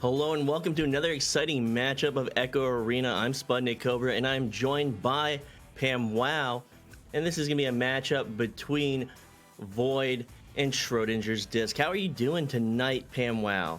Hello and welcome to another exciting matchup of Echo Arena. I'm SputnikKobra and I'm joined by PAMWOW. And this is going to be a matchup between Void and Schrödinger's Disc. How are you doing tonight, PAMWOW?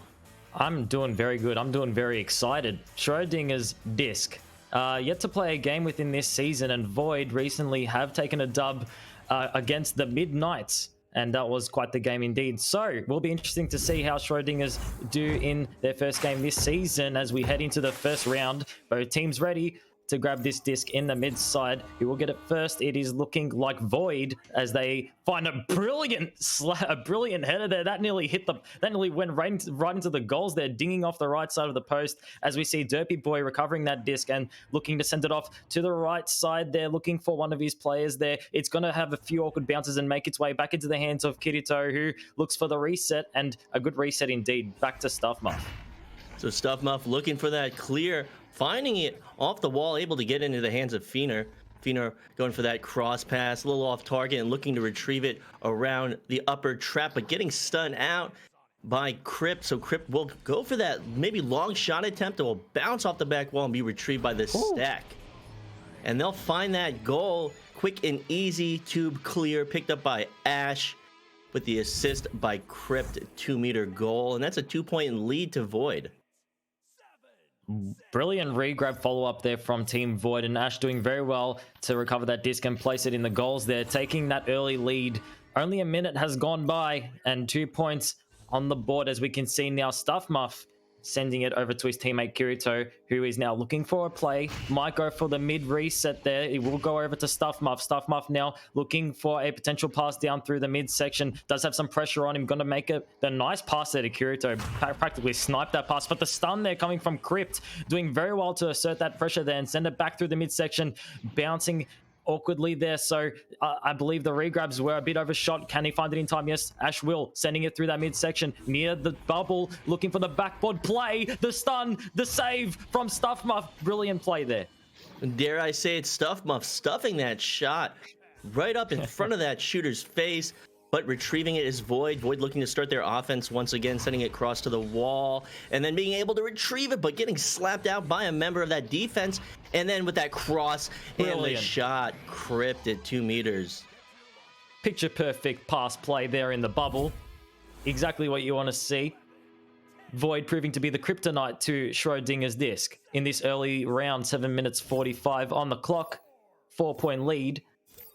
I'm doing very good. I'm doing very excited. Schrödinger's Disc. Yet to play a game within this season, and Void recently have taken a dub against the Midnights. And that was quite the game indeed. So, it will be interesting to see how Schrödingers do in their first game this season as we head into the first round. Both teams ready to grab this disc in the mid side. Who will get it first? It is looking like Void as they find a brilliant header there. That nearly went right into the goals there, dinging off the right side of the post as we see Derpy Boy recovering that disc and looking to send it off to the right side there, looking for one of his players there. It's going to have a few awkward bounces and make its way back into the hands of Kirito, who looks for the reset, and a good reset indeed. Back to Stuffmuff. So Stuffmuff looking for that clear, finding it off the wall, able to get into the hands of Feener. Feener going for that cross pass, a little off target and looking to retrieve it around the upper trap, but getting stunned out by Crypt. So Crypt will go for that maybe long shot attempt that will bounce off the back wall and be retrieved by the stack. And they'll find that goal. Quick and easy tube clear, picked up by Ash with the assist by Crypt, 2-meter goal. And that's a 2-point lead to Void. Brilliant regrab follow-up there from Team Void, and Ash doing very well to recover that disc and place it in the goals there, taking that early lead. Only a minute has gone by and 2 points on the board, as we can see now. Stuffmuff sending it over to his teammate Kirito, who is now looking for a play. Might go for the mid reset there. It will go over to Stuffmuff. Stuffmuff now looking for a potential pass down through the mid section. Does have some pressure on him. Going to make it the nice pass there to Kirito. Practically sniped that pass, but the stun there coming from Crypt, doing very well to assert that pressure there and send it back through the mid section, bouncing awkwardly there. So I believe the regrabs were a bit overshot. Can he find it in time? Yes, Ash will, sending it through that midsection near the bubble, looking for the backboard play, the stun, the save from Stuffmuff. Brilliant play there. Dare I say it, Stuffmuff stuffing that shot right up in front of that shooter's face, but retrieving it is Void. Void looking to start their offense once again, sending it across to the wall, and then being able to retrieve it, but getting slapped out by a member of that defense. And then with that cross and the shot, Crypt at 2 meters. Picture perfect pass play there in the bubble. Exactly what you want to see. Void proving to be the kryptonite to Schrödinger's disc in this early round. 7 minutes 45 on the clock. 4-point lead.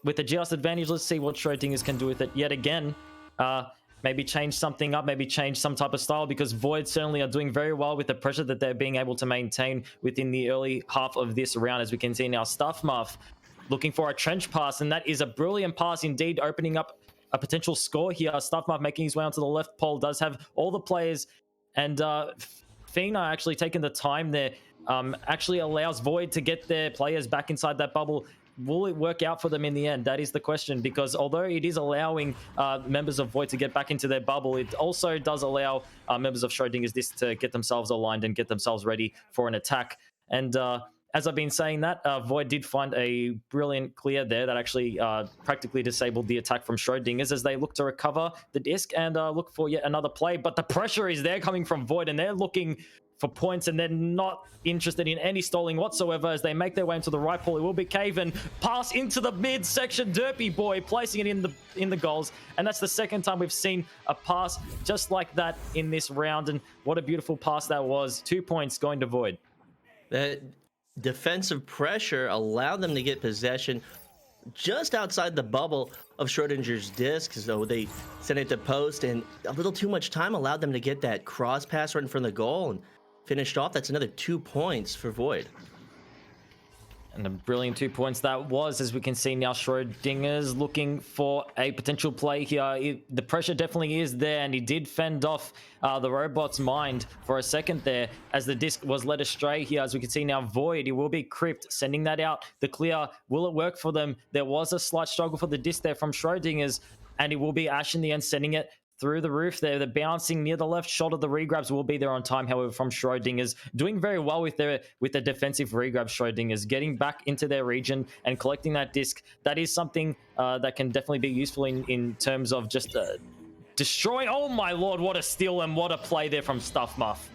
With a just advantage, let's see what Schrödingers can do with it yet again. Maybe change something up, maybe change some type of style, because Void certainly are doing very well with the pressure that they're being able to maintain within the early half of this round. As we can see now, Stuffmuff looking for a trench pass, and that is a brilliant pass indeed, opening up a potential score here. Stuffmuff making his way onto the left pole, does have all the players, and Fina actually taking the time there, actually allows Void to get their players back inside that bubble. Will it work out for them in the end? That is the question, because although it is allowing members of Void to get back into their bubble, it also does allow members of Schrödinger's Disc to get themselves aligned and get themselves ready for an attack. And as I've been saying that, Void did find a brilliant clear there that actually practically disabled the attack from Schrödingers as they look to recover the disc and look for yet another play. But the pressure is there coming from Void, and they're looking for points, and they're not interested in any stalling whatsoever as they make their way into the right pool. It will be Caven, pass into the mid section, Derpy Boy placing it in the goals, and that's the second time we've seen a pass just like that in this round. And what a beautiful pass that was. 2 points going to Void. That defensive pressure allowed them to get possession just outside the bubble of Schrödinger's disc, so they sent it to post, and a little too much time allowed them to get that cross pass right in front of the goal and finished off. That's another 2 points for Void. And a brilliant 2 points that was, as we can see now. Schrödinger's looking for a potential play here. The pressure definitely is there, and he did fend off the robot's mind for a second there as the disc was led astray here. As we can see now, Void, it will be Crypt sending that out. The clear, will it work for them? There was a slight struggle for the disc there from Schrödinger's, and it will be Ash in the end sending it through the roof there. The bouncing near the left shoulder. The regrabs will be there on time, however, from Schrödinger's. Doing very well with the defensive regrab. Schrödinger's getting back into their region and collecting that disc. That is something that can definitely be useful in terms of just destroying. Oh my lord, what a steal and what a play there from Stuffmuff.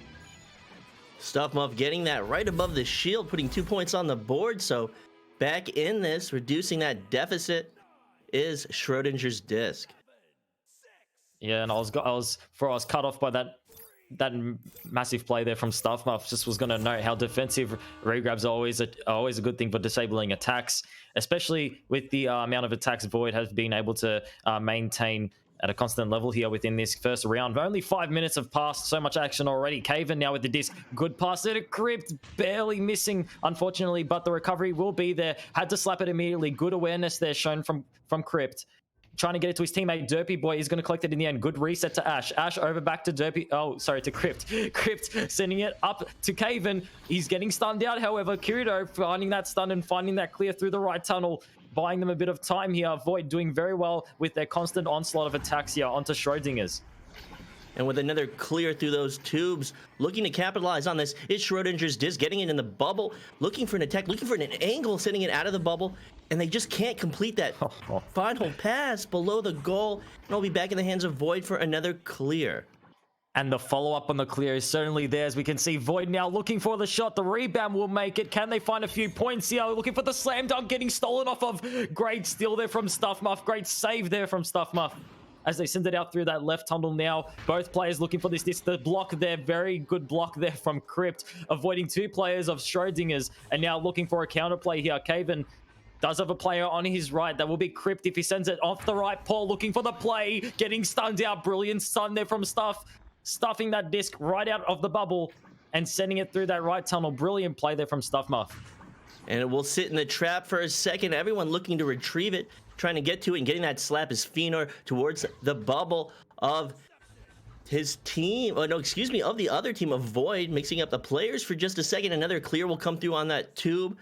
Stuff Muff getting that right above the shield, putting 2 points on the board. So back in this, reducing that deficit is Schrödinger's disc. Yeah, and I was cut off by that massive play there from Stuff Muff. Just was going to note how defensive regrabs are always a good thing for disabling attacks, especially with the amount of attacks Void has been able to maintain at a constant level here within this first round. Only 5 minutes have passed, so much action already. Caven now with the disc. Good pass there to Crypt, barely missing, unfortunately, but the recovery will be there. Had to slap it immediately. Good awareness there shown from Crypt. Trying to get it to his teammate Derpy Boy is going to collect it in the end. Good reset to Ash. Ash over back to Derpy. Oh, sorry, to Crypt. Crypt sending it up to Caven. He's getting stunned out, however. Kirito finding that stun and finding that clear through the right tunnel, buying them a bit of time here. Void doing very well with their constant onslaught of attacks here onto Schrödinger's. And with another clear through those tubes, looking to capitalize on this, it's Schrödinger's disc getting it in the bubble, looking for an attack, looking for an angle, sending it out of the bubble, and they just can't complete that final pass below the goal. And it'll be back in the hands of Void for another clear. And the follow-up on the clear is certainly there, as we can see Void now looking for the shot. The rebound will make it. Can they find a few points here? Looking for the slam dunk, getting stolen off of. Great steal there from Stuff Muff. Great save there from Stuff Muff as they send it out through that left tunnel now. Both players looking for this. The block there, very good block there from Crypt, avoiding 2 players of Schrödinger's, and now looking for a counterplay here. Caven does have a player on his right. That will be Crypt if he sends it off the right. Paul looking for the play, getting stunned out. Brilliant stun there from Stuff, stuffing that disc right out of the bubble and sending it through that right tunnel. Brilliant play there from Stuff Muff. And it will sit in the trap for a second. Everyone looking to retrieve it, trying to get to it, and getting that slap is Feenor towards the bubble of his team. Oh, no, excuse me, of the other team of Void, mixing up the players for just a second. Another clear will come through on that tube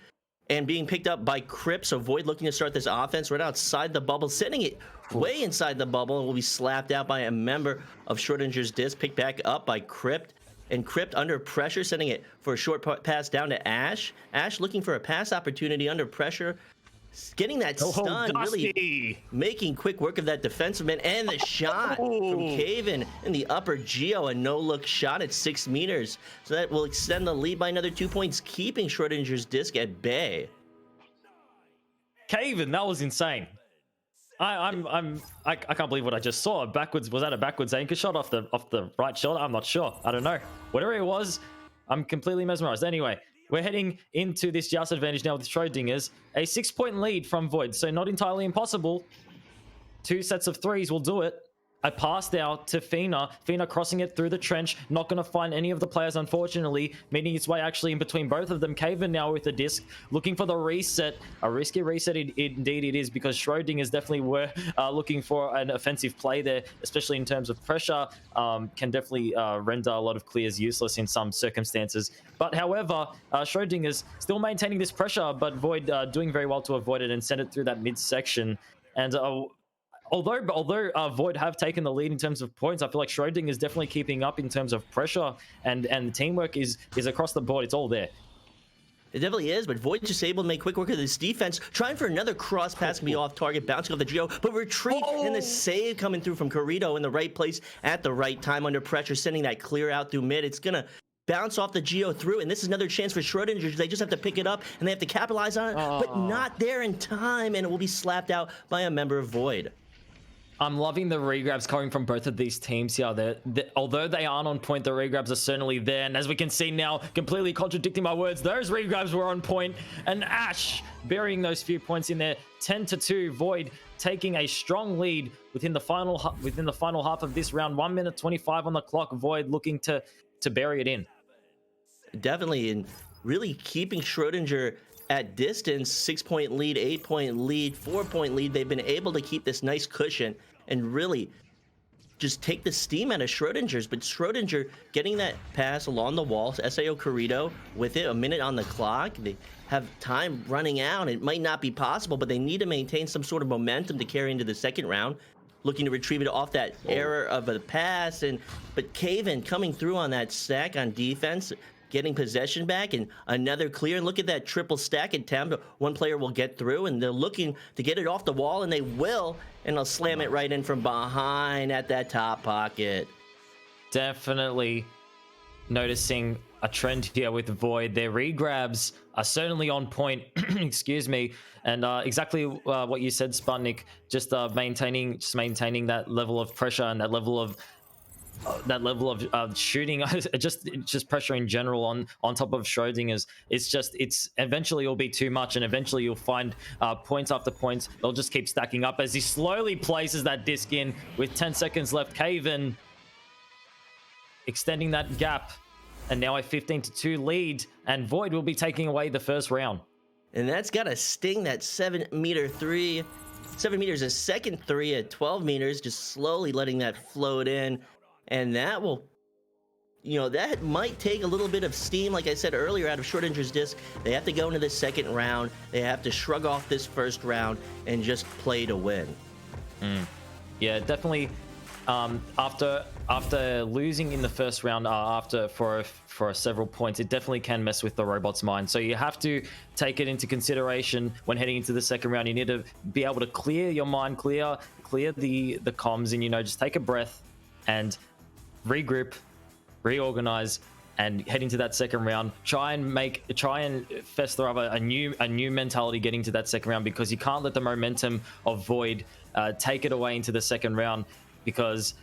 and being picked up by Crypt. So Void looking to start this offense right outside the bubble, sending it way inside the bubble, and will be slapped out by a member of Schrödinger's disc, picked back up by Crypt. And Crypt under pressure, sending it for a short pass down to Ash. Ash looking for a pass opportunity under pressure, getting that stun, really making quick work of that defenseman, and the shot from Caven in the upper geo, a no-look shot at 6 meters. So that will extend the lead by another 2 points, keeping Schrödinger's disc at bay. Caven, that was insane. I can't believe what I just saw. Was that a backwards anchor shot off the right shoulder? I'm not sure. I don't know. Whatever it was, I'm completely mesmerized. Anyway, we're heading into this joust advantage now with Schrödinger's. A 6-point lead from Void, so not entirely impossible. 2 sets of 3s will do it. A pass out to Feenor. Feenor crossing it through the trench. Not going to find any of the players, unfortunately. Meeting its way actually in between both of them. Caven now with the disc. Looking for the reset. A risky reset indeed it is, because Schrödinger's definitely were looking for an offensive play there, especially in terms of pressure. Can definitely render a lot of clears useless in some circumstances. But however, Schrödinger's still maintaining this pressure, but Void doing very well to avoid it and send it through that midsection. And Although Void have taken the lead in terms of points, I feel like Schrödinger is definitely keeping up in terms of pressure, and the teamwork is across the board. It's all there. It definitely is, but Void just able to make quick work of this defense, trying for another cross pass to be off target, bouncing off the geo, but retreat, and the save coming through from Kirito in the right place at the right time under pressure, sending that clear out through mid. It's gonna bounce off the geo through, and this is another chance for Schrödinger. They just have to pick it up, and they have to capitalize on it, but not there in time, and it will be slapped out by a member of Void. I'm loving the regrabs coming from both of these teams here. Although they aren't on point, the regrabs are certainly there. And as we can see now, completely contradicting my words, those regrabs were on point. And Ash burying those few points in there. 10-2, Void taking a strong lead within the final half of this round. 1 minute 25 on the clock. Void looking to bury it in. Definitely, and really keeping Schrödinger at distance. 6-point lead, 8-point lead, 4-point lead. They've been able to keep this nice cushion and really just take the steam out of Schrödinger's. But Schrödinger getting that pass along the wall, SAO Kirito with it, a minute on the clock. They have time running out. It might not be possible, but they need to maintain some sort of momentum to carry into the second round. Looking to retrieve it off that error of a pass, but Caven coming through on that stack on defense, getting possession back, and another clear. And look at that triple stack attempt. One player will get through, and they're looking to get it off the wall, and they will, and they'll slam it right in from behind at that top pocket. Definitely noticing a trend here with Void. Their regrabs are certainly on point. Excuse me, and exactly what you said, Sputnik. Just maintaining that level of pressure and that level of shooting. just pressure in general on top of Schrödinger's. It's eventually will be too much, and eventually you'll find points after points. They'll just keep stacking up as he slowly places that disc in with 10 seconds left. Caven extending that gap, and now a 15-2 lead, and Void will be taking away the first round. And that's got to sting, that 7-meter three. 7 meters a second three at 12 meters, just slowly letting that float in. And that will, that might take a little bit of steam, like I said earlier, out of Schrödinger's disc. They have to go into the second round. They have to shrug off this first round and just play to win. Yeah, definitely. After losing in the first round, for several points, it definitely can mess with the robot's mind. So you have to take it into consideration when heading into the second round. You need to be able to clear your mind, clear the comms, and just take a breath and regroup, reorganize, and head into that second round. Try and fester up a new mentality getting to that second round, because you can't let the momentum of Void take it away into the second round. Because,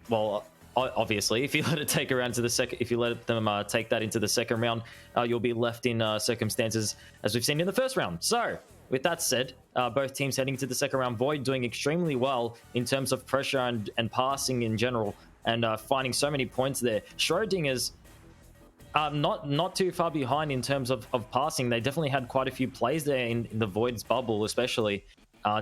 well, obviously, if you let it take around to the second, if you let them take that into the second round, you'll be left in circumstances as we've seen in the first round. So, with that said, both teams heading to the second round. Void doing extremely well in terms of pressure and passing in general, and finding so many points there. Schrödinger's not too far behind in terms of passing. They definitely had quite a few plays there in the Void's bubble, especially.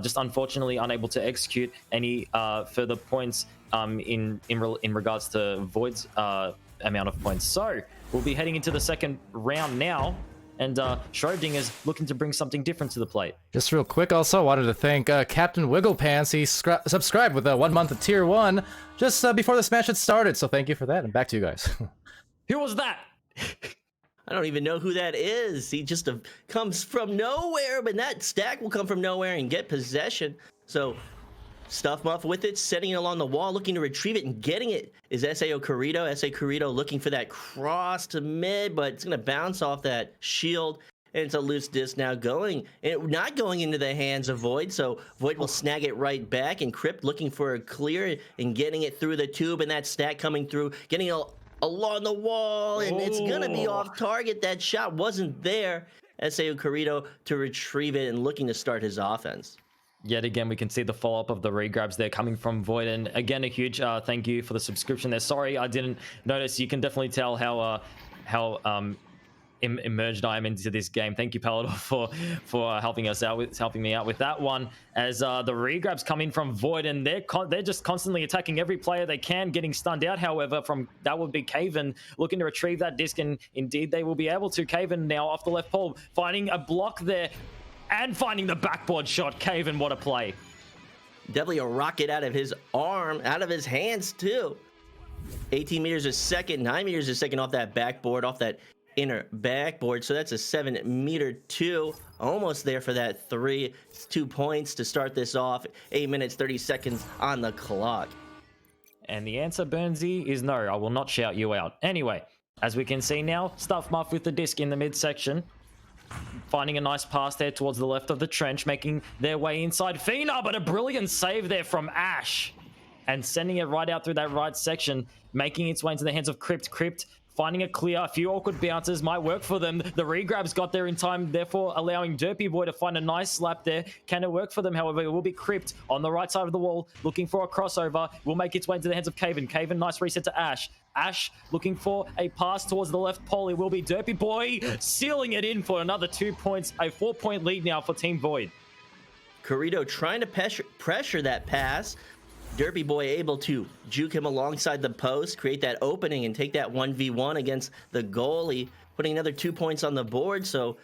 Just unfortunately unable to execute any further points in regards to Void's amount of points. So we'll be heading into the second round now, and Schrödinger's looking to bring something different to the plate. Just real quick, also wanted to thank Captain Wigglepants. He subscribed with 1 month of Tier 1 just before this match had started, so thank you for that, and back to you guys. Who was that? I don't even know who that is. He just comes from nowhere, but that stack will come from nowhere and get possession. So Stuff Muff with it, setting it along the wall, looking to retrieve it, and getting it is Sao Corrido. Sao Corrido looking for that cross to mid, but it's going to bounce off that shield. And it's a loose disc now not going into the hands of Void, so Void will snag it right back, and Crypt looking for a clear and getting it through the tube, and that stack coming through, getting it along the wall, and it's gonna be off target. That shot wasn't there. Sao Corrido to retrieve it and looking to start his offense. Yet again, we can see the follow-up of the regrabs there coming from Void. And again, a huge thank you for the subscription there. Sorry, I didn't notice. You can definitely tell how immersed I am into this game. Thank you, Palidore, for helping me out with that one. As the regrabs come in from Void, and they're just constantly attacking every player they can, getting stunned out. However, that would be Caven looking to retrieve that disc, and indeed they will be able to. Caven now off the left pole, finding a block there and finding the backboard shot. Caven, what a play! Definitely a rocket out of his arm, out of his hands too. 18 meters a second, 9 meters a second off that backboard, off that inner backboard. So that's a 7-meter 2, almost there for that 3. It's 2 points to start this off. 8 minutes 30 seconds on the clock. And the answer, Burnsy, is no. I will not shout you out. Anyway, as we can see now, Stuff Muff with the disc in the midsection, finding a nice pass there towards the left of the trench, making their way inside Fina, but a brilliant save there from Ash, and sending it right out through that right section, making its way into the hands of Crypt. Crypt finding a clear. A few awkward bounces might work for them. The regrabs got there in time, therefore allowing Derpy Boy to find a nice slap there. Can it work for them? However, it will be Crypt on the right side of the wall, looking for a crossover. Will make its way into the hands of Caven. Caven, nice reset to Ash. Ash looking for a pass towards the left pole. It will be Derpy Boy sealing it in for another 2 points. A 4-point lead now for Team Void. Corrido trying to pressure that pass. Derpy Boy able to juke him alongside the post, create that opening, and take that 1v1 against the goalie, putting another 2 points on the board. So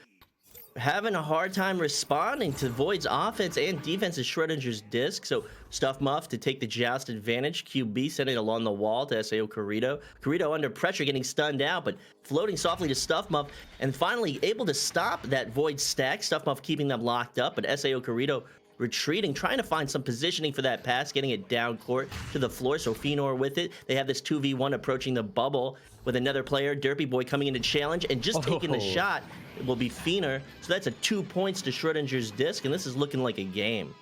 having a hard time responding to Void's offense and defense is Schrödinger's disc. So Stuff Muff to take the joust advantage. QB sending it along the wall to Sao Corrido. Corrido under pressure, getting stunned out, but floating softly to Stuff Muff, and finally able to stop that Void stack. Stuff Muff keeping them locked up, but Sao Corrido retreating, trying to find some positioning for that pass, getting it down court to the floor. So Fenor with it. They have this 2v1 approaching the bubble with another player, Derpy Boy, coming in to challenge and just taking the shot. It will be Fenor. So that's a 2 points to Schrödinger's disc, and this is looking like a game.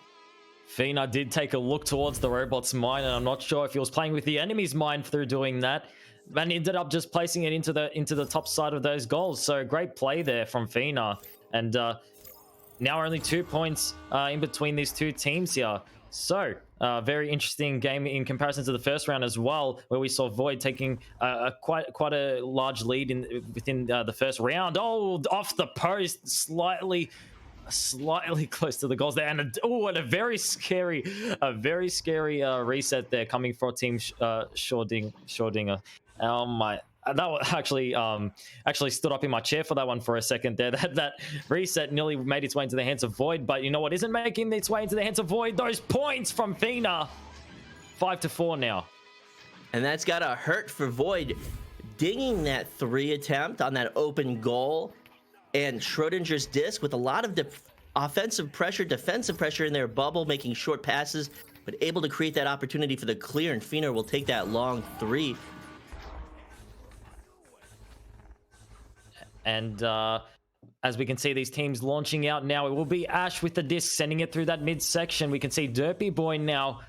Fenor did take a look towards the robot's mind, and I'm not sure if he was playing with the enemy's mind through doing that, and ended up just placing it into the top side of those goals. So great play there from Fenor, and now only 2 points in between these two teams here. So very interesting game in comparison to the first round as well, where we saw Void taking quite a large lead within the first round. Oh, off the post, slightly close to the goals there, and a very scary reset there coming for Team Schrödinger. Oh my, that actually stood up in my chair for that one for a second there. That reset nearly made its way into the hands of Void, but you know what isn't making its way into the hands of Void? Those points from Fenor. 5-4 now, and that's gotta hurt for Void, dinging that 3 attempt on that open goal. And Schrödinger's disc with a lot of offensive pressure, defensive pressure in their bubble, making short passes, but able to create that opportunity for the clear, and Fenor will take that long 3. And as we can see these teams launching out now, it will be Ash with the disc, sending it through that midsection. We can see Derpy Boy now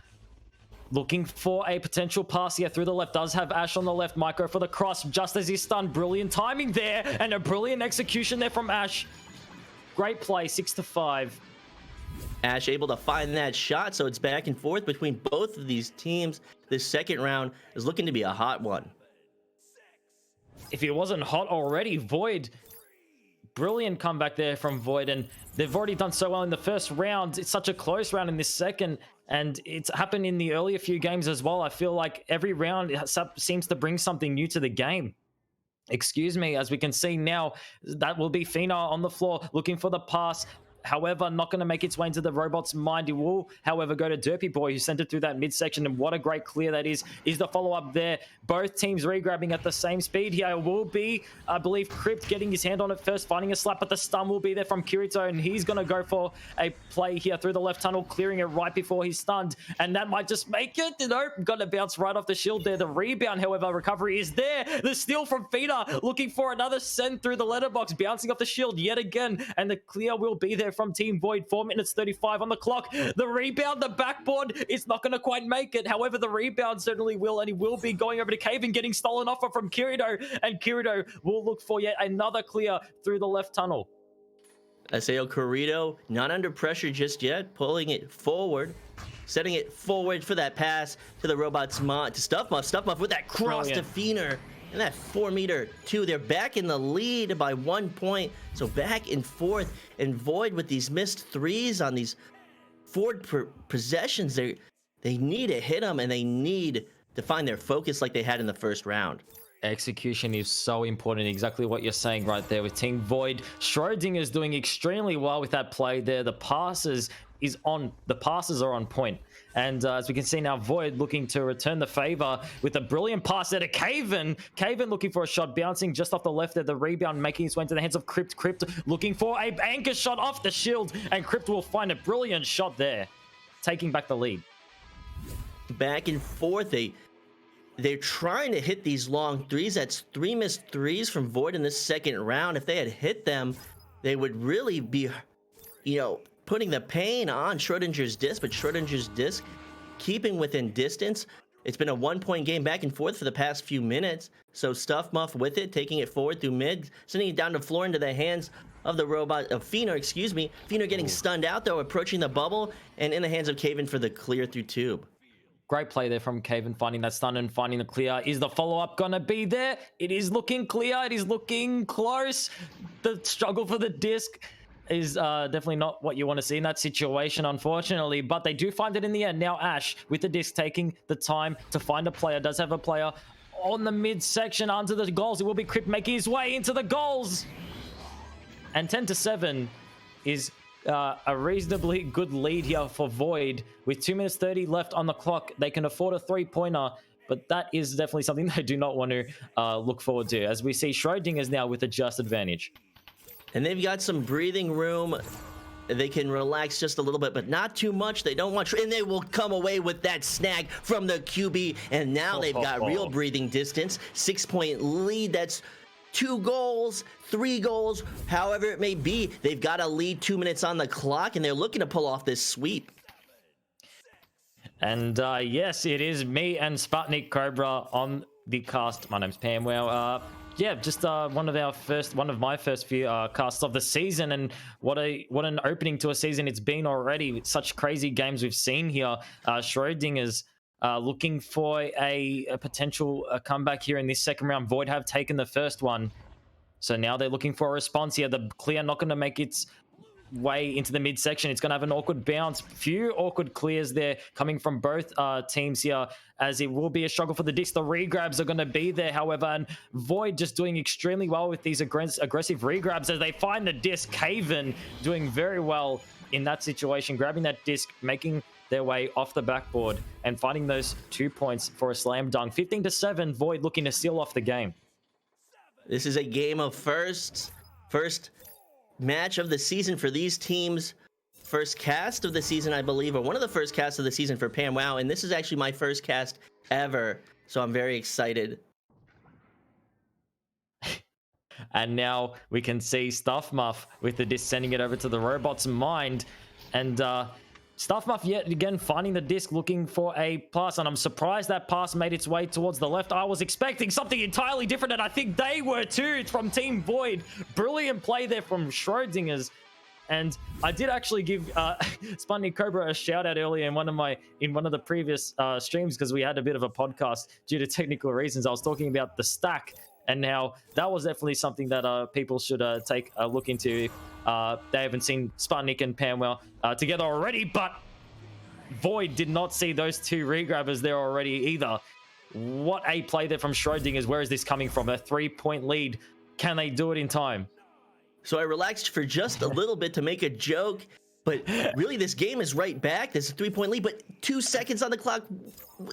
looking for a potential pass here through the left. Does have Ash on the left. Micro for the cross just as he's stunned. Brilliant timing there and a brilliant execution there from Ash. Great play, 6-5. Ash able to find that shot, so it's back and forth between both of these teams. This second round is looking to be a hot one. If it wasn't hot already, Void, brilliant comeback there from Void, and they've already done so well in the first round. It's such a close round in this second, and it's happened in the earlier few games as well. I feel like every round seems to bring something new to the game. Excuse me, as we can see now, that will be Fenor on the floor looking for the pass. However, not going to make its way into the robot's mind. It will, however, go to Derpy Boy, who sent it through that midsection, and what a great clear that is the follow-up there. Both teams re-grabbing at the same speed here. It will be, I believe, Crypt getting his hand on it first, finding a slap, but the stun will be there from Kirito, and he's going to go for a play here through the left tunnel, clearing it right before he's stunned, and that might just make it. Nope, got to bounce right off the shield there. The rebound, however, recovery is there. The steal from Fenor, looking for another send through the letterbox, bouncing off the shield yet again, and the clear will be there from Team Void. 4 minutes 35 on the clock. The rebound, the backboard, it's not going to quite make it. However, the rebound certainly will, and he will be going over to Cave and getting stolen off from Kirito, and Kirito will look for yet another clear through the left tunnel. Aseo Kirito not under pressure just yet, pulling it forward, setting it forward for that pass to the robot's mod to Stuffmuff with that cross to Fenor. And that 4-meter-2, they're back in the lead by 1 point. So back and forth, and Void with these missed threes on these forward possessions. They need to hit them, and they need to find their focus like they had in the first round. Execution is so important. Exactly what you're saying right there with Team Void. Schrödinger is doing extremely well with that play there. The passes are on point. And as we can see now, Void looking to return the favor with a brilliant pass there to Caven. Caven looking for a shot, bouncing just off the left there. The rebound making its way into the hands of Crypt. Crypt looking for a anchor shot off the shield, and Crypt will find a brilliant shot there, taking back the lead. Back and forth, they're trying to hit these long threes. That's 3 missed threes from Void in this second round. If they had hit them, they would really be, putting the pain on Schrödinger's disc, but Schrödinger's disc keeping within distance. It's been a 1-point game back and forth for the past few minutes. So Stuffmuff with it, taking it forward through mid, sending it down the floor into the hands of the robot, of Fenor, Fenor getting stunned out though, approaching the bubble, and in the hands of Caven for the clear through tube. Great play there from Caven, finding that stun and finding the clear. Is the follow-up gonna be there? It is looking clear. It is looking close. The struggle for the disc is definitely not what you want to see in that situation, unfortunately, but they do find it in the end. Now Ash with the disc taking the time to find a player, does have a player on the midsection under the goals. It will be Crypt making his way into the goals, and 10-7 is a reasonably good lead here for Void. With 2 minutes 30 left on the clock, they can afford a 3-pointer, but that is definitely something they do not want to look forward to, as we see Schrödinger's now with a just advantage. And they've got some breathing room they can relax just a little bit, but not too much. They don't want, and they will come away with that snag from the QB. And now they've got real breathing distance. 6-point lead. That's 2 goals, 3 goals, however it may be. They've got a lead, 2 minutes on the clock, and they're looking to pull off this sweep. And yes, it is me and SputnikKobra on the cast. My name's PAMWOW. Yeah, just one of my first few casts of the season, and what an opening to a season it's been already. With such crazy games we've seen here. Schrödinger's looking for a potential comeback here in this second round. Void have taken the first one, so now they're looking for a response here. The clear not going to make its way into the midsection. It's going to have an awkward bounce. Few awkward clears there coming from both teams here, as it will be a struggle for the disc. The regrabs are going to be there, however, and Void just doing extremely well with these aggressive regrabs as they find the disc. Caven doing very well in that situation, grabbing that disc, making their way off the backboard and finding those 2 points for a slam dunk. 15-7, Void looking to seal off the game. This is a game of first match of the season for these teams. First cast of the season, I believe, or one of the first casts of the season for PAMWOW, and this is actually my first cast ever, so I'm very excited. And now we can see Stuffmuff with the disc sending it over to the robot's mind, and Stuffmuff yet again finding the disc, looking for a pass, and I'm surprised that pass made its way towards the left. I was expecting something entirely different, and I think they were too, from Team Void. Brilliant play there from Schrödinger's, and I did actually give SputnikKobra a shout out earlier in one of the previous streams, because we had a bit of a podcast due to technical reasons. I was talking about the stack and how that was definitely something that people should take a look into. They haven't seen Sputnik and PAMWOW together already, but Void did not see those 2 regrabbers there already either. What a play there from Schrödinger's. Where is this coming from? A 3-point lead. Can they do it in time? So I relaxed for just a little bit to make a joke, but really this game is right back. There's a 3-point lead, but 2 seconds on the clock.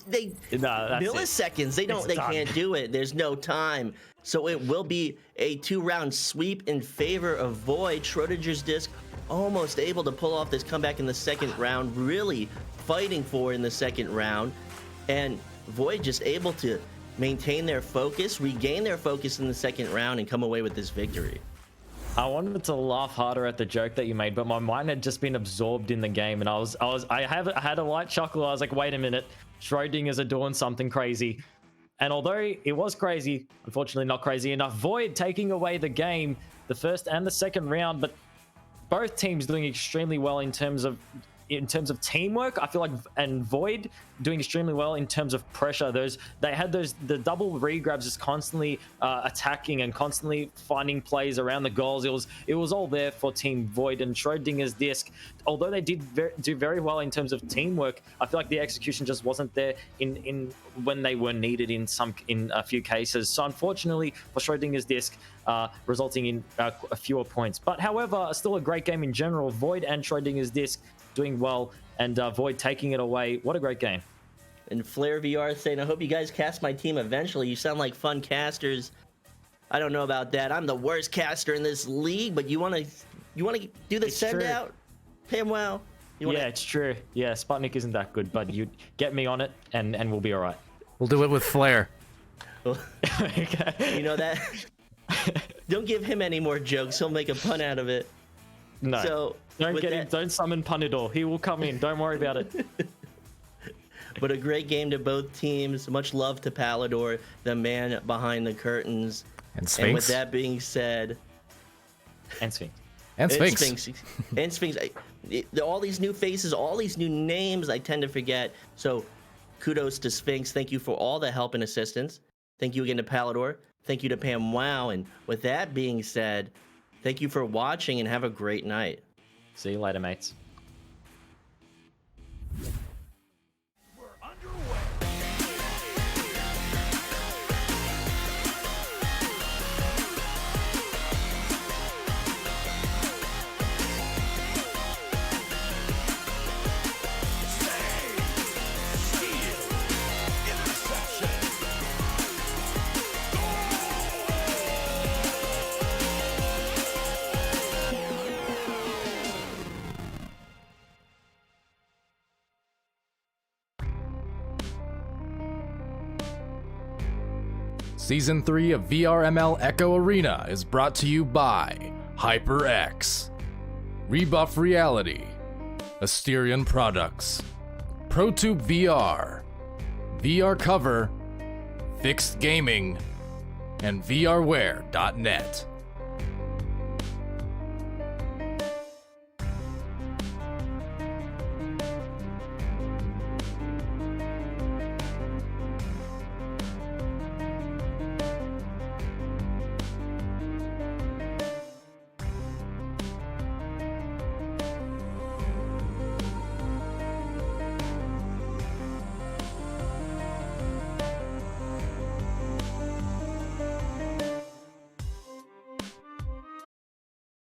Milliseconds. They can't do it. There's no time. So it will be a 2-round sweep in favor of Void. Schrödinger's disc almost able to pull off this comeback in the second round, really fighting for in the second round. And Void just able to maintain their focus, regain their focus in the second round, and come away with this victory. I wanted to laugh harder at the joke that you made, but my mind had just been absorbed in the game, and I had a light chuckle. I was like, wait a minute, Schrödinger's are doing something crazy. And although it was crazy, unfortunately not crazy enough, Void taking away the game, the first and the second round, but both teams doing extremely well in terms of teamwork, I feel like, and Void doing extremely well in terms of pressure. They had the double regrabs, just constantly attacking and constantly finding plays around the goals. It was all there for Team Void. And Schrödinger's disc, although they did do very well in terms of teamwork, I feel like the execution just wasn't there in when they were needed in a few cases. So unfortunately for Schrödinger's disc, resulting in fewer points. But however, still a great game in general. Void and Schrödinger's disc doing well, and Void taking it away. What a great game. And Flare VR saying, I hope you guys cast my team eventually. You sound like fun casters. I don't know about that. I'm the worst caster in this league, but you want to do the send out? PAMWOW? Yeah, it's true. Yeah, Sputnik isn't that good, but you get me on it and we'll be all right. We'll do it with Flare. Okay. You know that? Don't give him any more jokes. He'll make a pun out of it. No. So don't summon Palidore. He will come in. Don't worry about it. But a great game to both teams. Much love to Palidore, the man behind the curtains. And Sphinx. And with that being said... And Sphinx. And Sphinx. And Sphinx. All these new faces, all these new names I tend to forget. So kudos to Sphinx. Thank you for all the help and assistance. Thank you again to Palidore. Thank you to PAMWOW. And with that being said, thank you for watching and have a great night. See you later, mates. Season 3 of VRML Echo Arena is brought to you by HyperX, Rebuff Reality, Asterion Products, ProTube VR, VR Cover, Fixed Gaming, and VRware.net.